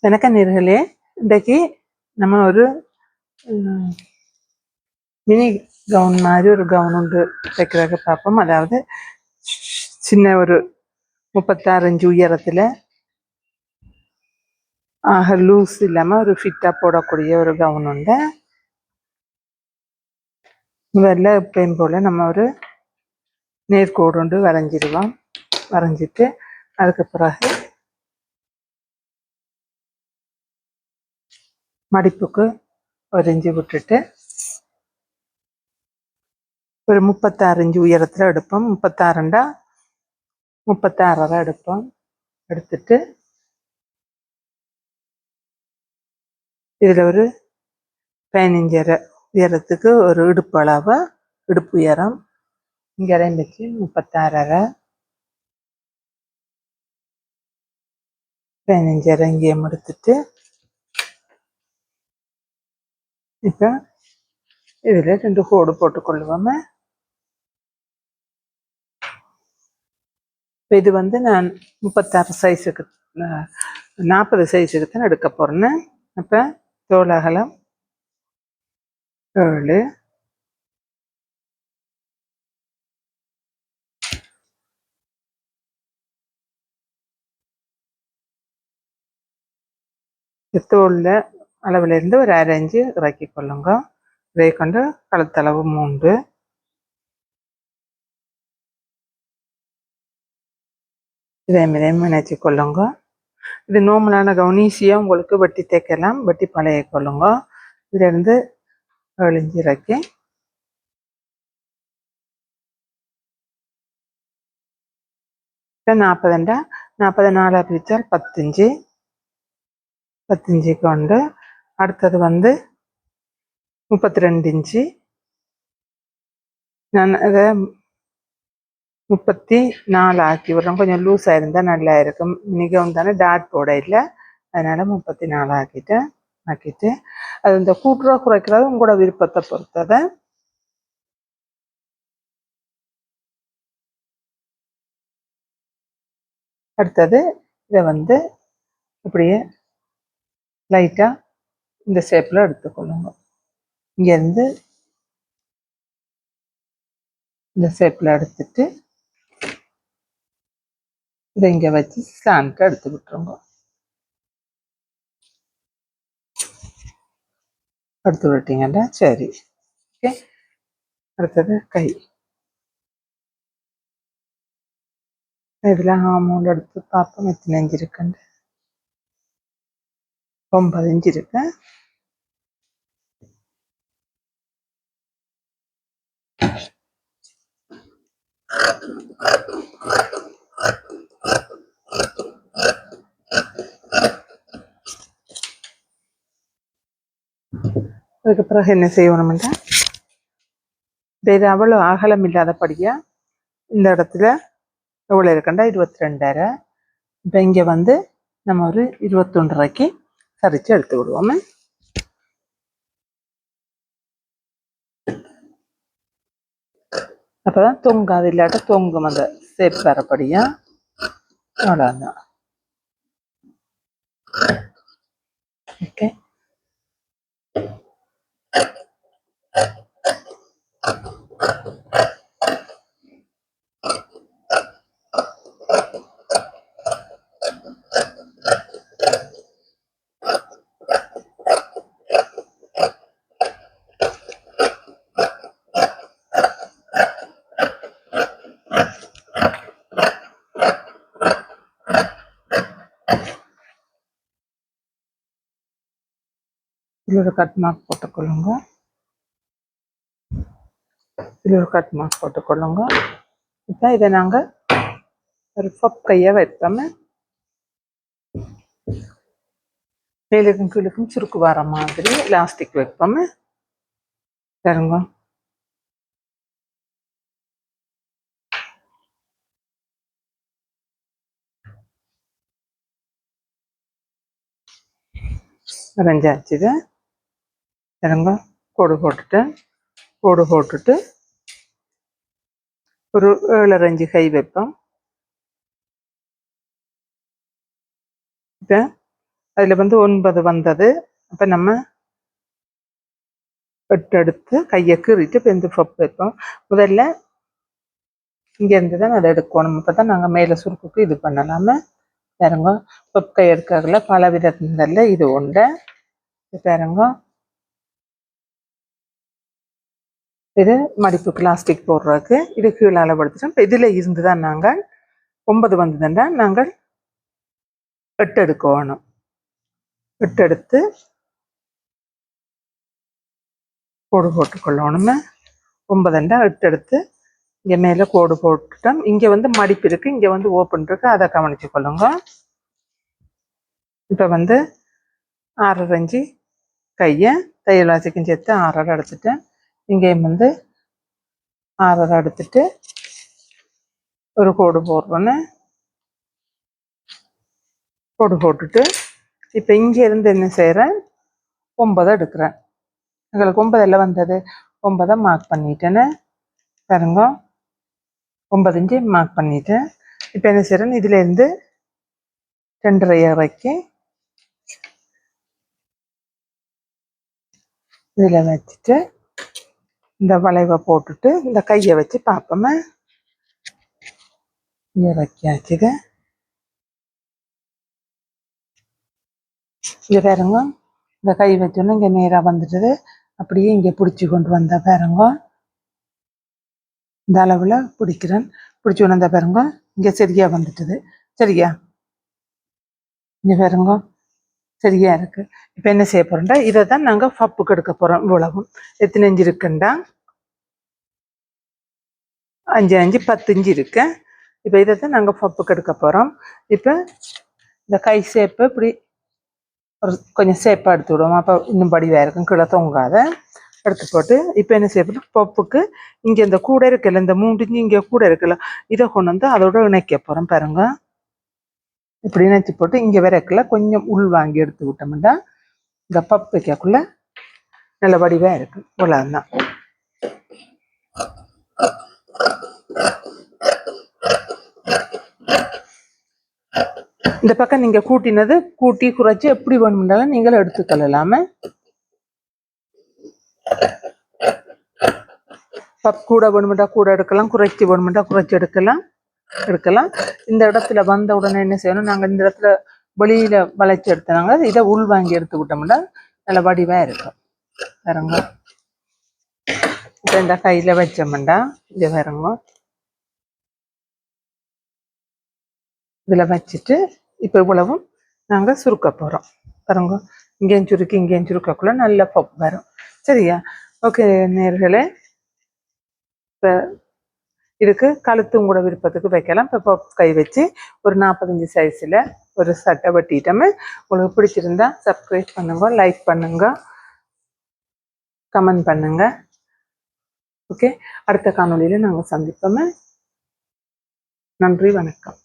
வணக்கம் நேயர்களே, இன்றைக்கு நம்ம ஒரு மினி கவுன் மாதிரி ஒரு கவுன் ஒன்று தைக்கிறதுக்கு பார்ப்போம். அதாவது சின்ன ஒரு 36 இன்ச்சு உயரத்தில் லூஸ் இல்லாமல் ஒரு ஃபிட்டாக போடக்கூடிய ஒரு கவுன் உண்டு. முதல்ல எப்பயும் போல் நம்ம ஒரு நேர்கோடு ஒன்று வரைஞ்சிடுவோம். வரைஞ்சிட்டு அதுக்கு பிறகு மடிப்புக்கு ஒரு இன்ச்சு விட்டுட்டு ஒரு 36 இன்ச்சு உயரத்தில் எடுப்போம். 36 36 எடுப்போம். எடுத்துட்டு இதில் ஒரு 15 உயரத்துக்கு ஒரு இடுப்பு அளவு, இடுப்பு உயரம் இங்கே வச்சு 36 15 இங்கேயும் எடுத்துட்டு இப்போ இதில் 2 கோடு போட்டுக்கொள்ளுவோம். இப்போ இது நான் 36 சைஸுக்கு 40 சைஸுக்கு தான் எடுக்க போகிறேன்னு. அப்போ தோள் அகலம் 7, தோளில் அளவில் இருந்து ஒரு 1/2 இன்ச்சு இறக்கி கொள்ளுங்க. இதை கொண்டு கழுத்தளவு 3, இதே மாதிரி நினைச்சு கொள்ளுங்க. இது நார்மலான கவுன், ஈஸியாக உங்களுக்கு வெட்டி தைக்கலாம். வெட்டி பழைய கொள்ளுங்க. இதிலிருந்து 7 இன்ச்சு இறக்கி இப்போ 40 4 பிரித்தால் 10 இன்ச்சு, 10 இன்ச்சு கொண்டு அடுத்தது 32 இன்ச்சு. நான் அதை 34 ஆக்கி விடுறோம். கொஞ்சம் லூஸாக இருந்தால் நல்லா இருக்கும். மிகவும் தானே டாட் போட இல்லை, அதனால் 34 ஆக்கிட்டு அது இந்த கூட்டுறவு குறைக்கிறது உங்களோட விருப்பத்தை பொறுத்ததை. அடுத்தது இதை இப்படியே லைட்டாக இந்த ஷேப்பில் எடுத்துக்கொள்ளுங்க. இங்கேருந்து இந்த ஷேப்பில் எடுத்துட்டு இதை இங்கே வச்சு ஸ்லாண்ட்டாக எடுத்து விட்டுருங்க. எடுத்து விட்டீங்கன்னா சரி. ஓகே, அடுத்தது கை. இதில் ஆமூல் எடுத்து பார்ப்போம் எத்தனை இன்ச்சு இருக்குண்டு. 9 இன்ச்சு இருக்கு. அதுக்கு பிறகு என்ன செய்யணும்னா, இது அவ்வளோ அகலம் இல்லாதபடியா இந்த இடத்துல எவ்வளோ இருக்குண்டா 22.5. இப்போ இங்கே நம்ம ஒரு 21.5க்கு சரிச்சு எடுத்து விடுவோம். அப்போதான் தொங்காது, இல்லாட்ட தொங்கும் அந்த ஷேப் வரப்படியா. அவ்வளோதான். ஓகே, இதில் ஒரு கட் மார்க் போட்டுக்கொள்ளுங்க. இதில் ஒரு கட் மார்க் போட்டுக்கொள்ளுங்க. இப்போ இதை நாங்கள் ஒரு கையை வைப்போம். மேலுக்கும் கீழுக்கும் சுருக்கு வர மாதிரி எலாஸ்டிக் வைப்போம். பாருங்க, வரைஞ்சாச்சு. இதை பாருங்க, கோடு போட்டுட்டு ஒரு 7.5 இன்ச்சு கை வைப்போம். இப்போ அதில் வந்து 9 வந்தது. அப்போ நம்ம 8 எடுத்து கையை கீறிட்டு பெந்து பப் வைப்போம். முதல்ல இங்கேருந்து தான் அதை எடுக்கணும். அப்போ தான் நாங்கள் மேலே சுருக்குக்கு இது பண்ணலாமல் பாருங்க. பப் கை எடுக்கல பல விதத்தில் இது உண்டு பாருங்க. இது மடிப்பு பிளாஸ்டிக் போடுறதுக்கு இது கீழே அளவெடுத்துட்டோம். இப்போ இதில் இருந்து தான் நாங்கள் 9 வந்ததுன்னா நாங்கள் 8 எடுக்கணும். 8 எடுத்து கோடு போட்டுக்கொள்ளணுமே. 9 8 எடுத்து இங்கே மேலே கோடு போட்டுட்டோம். இங்கே வந்து மடிப்பு இருக்குது, இங்கே வந்து ஓப்பன் இருக்குது, அதை கவனித்து கொள்ளுங்க. இப்போ வந்து 6.5 இன்ச்சு கையை தையல் வாசிக்கும் சேர்த்து 6.5 எடுத்துட்டேன். இங்கேயும் வந்து 6.5 எடுத்துட்டு ஒரு கோடு போடுறோன்னு கோடு போட்டுட்டு இப்போ இங்கே இருந்து என்ன செய்கிறேன், 9 எடுக்கிறேன். எங்களுக்கு 9 வந்தது. 9 மார்க் பண்ணிட்டேன்னு பாருங்க. 9 இன்ச்சு மார்க் பண்ணிட்டேன். இப்போ என்ன செய்கிறேன், இதுலேருந்து 2.5 இறக்கி இதில் வச்சுட்டு இந்த வளைவை போட்டுட்டு இந்த கையை வச்சு பார்ப்போமே. இறக்கியாச்சுங்க. இங்கே பாருங்க, இந்த கை வச்சோன்னா இங்கே நேராக வந்துட்டுது. அப்படியே இங்கே பிடிச்சி கொண்டு வந்த பாருங்க. இந்த அளவில் பிடிக்கிறேன். பிடிச்சி கொண்டு வந்த பாருங்க, இங்கே சரியா வந்துட்டுது. சரியா இங்கே பாருங்க, சரியா இருக்கு. இப்போ என்ன செய்ய போறோம்டா, இதை தான் நாங்கள் பப்புக்கு எடுக்க போறோம். இவ்வளவும் எத்தனை இஞ்சு இருக்குண்டா, 5 5 10 இஞ்சு இருக்கு. இப்போ இதை தான் நாங்கள் பப்புக்கு எடுக்க போறோம். இப்போ இந்த கை ஷேப்பு இப்படி ஒரு கொஞ்சம் ஷேப்பாக எடுத்து விடுவோம். அப்போ இன்னும் படிவாக இருக்கும், கீழே தொங்காத எடுத்து போட்டு இப்போ என்ன செய்யப்படும், பப்புக்கு இங்கே இந்த கூட இருக்குல்ல, இந்த 3 இஞ்சு இங்கே கூட இருக்குல்ல, இதை கொண்டு வந்து அதோட இணைக்க போகிறோம். பாருங்க, இப்படி இணைச்சி போட்டு இங்கே வரைக்குள்ள கொஞ்சம் உள் வாங்கி எடுத்து விட்டோம்னா இந்த பப் வைக்கக்குள்ள நல்ல வடிவாக இருக்கு. இவ்வளவுதான். இந்த பக்கம் நீங்க கூட்டினது கூட்டி குறைச்சி எப்படி வேணும்னாலும் நீங்கள் எடுத்துக்கொள்ளலாம. பப் கூட வேணுமெண்டா கூட எடுக்கலாம், குறைச்சி வேணுமெண்டா குறைச்சி எடுக்கலாம். இந்த இடத்துல வந்த உடனே என்ன செய்யணும், நாங்கள் இந்த இடத்துல வெளியில வளைச்சி எடுத்தாங்க, இதை உள் வாங்கி எடுத்து விட்டோம்னா நல்ல வடிவா இருக்கும். பாருங்க, இப்போ இந்த கையில வச்சோம்டா இதை பாருங்க, இதில் வச்சுட்டு இப்போ இவ்வளவும் நாங்கள் சுருக்க போகிறோம். பாருங்க, இங்கேயும் சுருக்கி இங்கேயும் சுருக்கக்குள்ள நல்ல பப் வரும். சரியா? ஓகே நேர்களே, இப்போ இதுக்கு கழுத்தும் கூட விருப்பத்துக்கு வைக்கலாம். இப்போ பப் கை வச்சு ஒரு 45 சைஸில் ஒரு சட்டை வெட்டிட்டோமே. உங்களுக்கு பிடிச்சிருந்தா சப்ஸ்கிரைப் பண்ணுங்க, லைக் பண்ணுங்க, கமெண்ட் பண்ணுங்க. ஓகே, அடுத்த காணொலியில் நாங்கள் சந்திப்போமே. நன்றி, வணக்கம்.